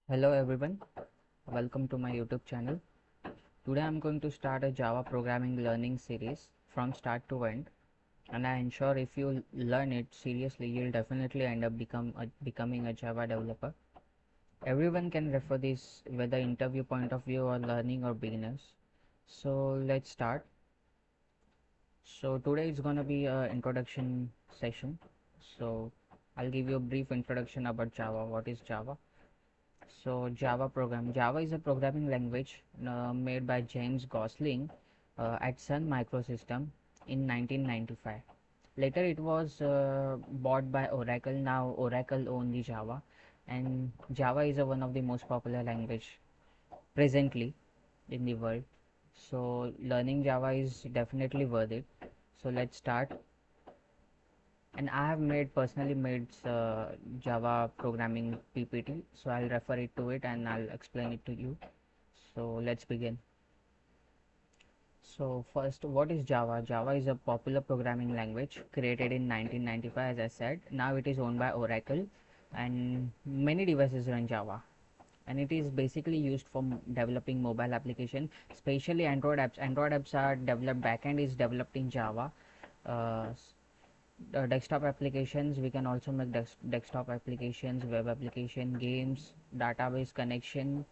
Hello everyone, welcome to my YouTube channel. Today I'm going to start a Java programming learning series from start to end, and I ensure if you learn it seriously, you'll definitely end up becoming a Java developer. Everyone can refer this, whether interview point of view or learning or beginners. So let's start. So today it's gonna be a introduction session. So I'll give you a brief introduction about Java. What is Java? So Java is a programming language made by James Gosling at Sun Microsystem in 1995. Later it was bought by Oracle. Now Oracle owns the Java, and Java is one of the most popular language presently in the world. So learning Java is definitely worth it. So let's start. And I have personally made Java programming PPT, so I'll refer it to it and I'll explain it to you. So let's begin. So first, what is Java? Java is a popular programming language created in 1995, as I said. Now it is owned by Oracle, and many devices run Java. And it is basically used for developing mobile application, especially Android apps. Android apps are developed, backend is developed in Java. Uh, Desktop applications, we can also make desktop applications, web application, games, database connection,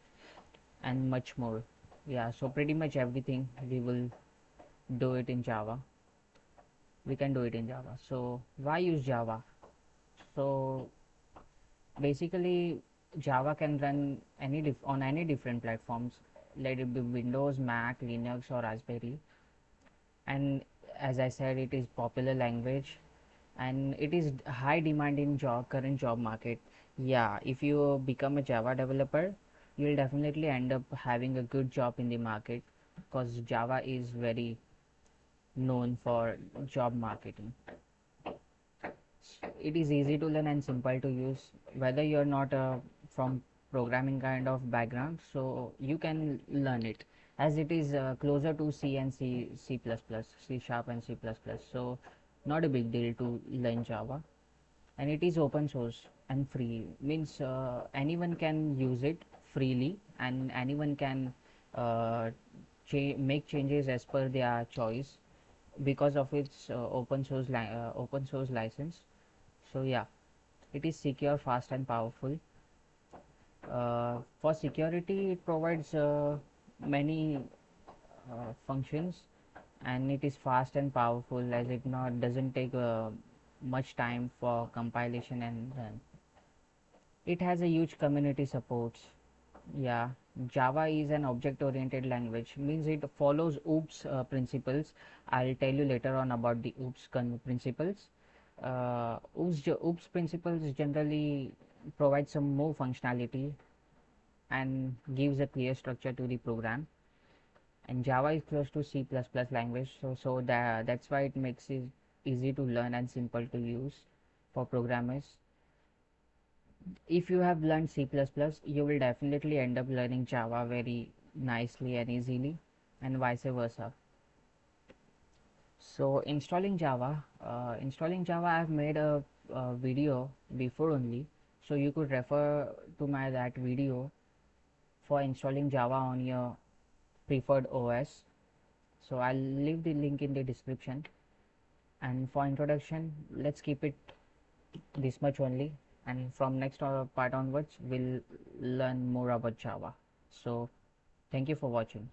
and much more. Yeah, so pretty much everything we will do it in Java. We can do it in Java. So why use Java? So basically Java can run on any different platforms, let it be Windows, Mac, Linux, or Raspberry. And as I said, it is popular language, and it is high demand in current job market. Yeah, if you become a Java developer, you'll definitely end up having a good job in the market, because Java is very known for job marketing. It is easy to learn and simple to use, whether you're not from programming kind of background, so you can learn it, as it is closer to C and C sharp and C++, so not a big deal to learn Java. And it is open source and free, means anyone can use it freely, and anyone can uh, make changes as per their choice because of its open source license. So yeah, it is secure, fast, and powerful. For security, it provides many functions, and it is fast and powerful, as it not doesn't take much time for compilation and run. It has a huge community supports. Yeah, Java is an object oriented language, means it follows OOPS principles. I'll tell you later on about the OOPS principles. OOPS principles generally provide some more functionality and gives a clear structure to the program. And Java is close to C++ language, so that's why it makes it easy to learn and simple to use for programmers. If you have learned C++, you will definitely end up learning Java very nicely and easily, and vice versa. So installing Java, I've made a video before only, so you could refer to that video for installing Java on your preferred OS. So I'll leave the link in the description. And for introduction, let's keep it this much only, and from next part onwards we'll learn more about Java. So thank you for watching.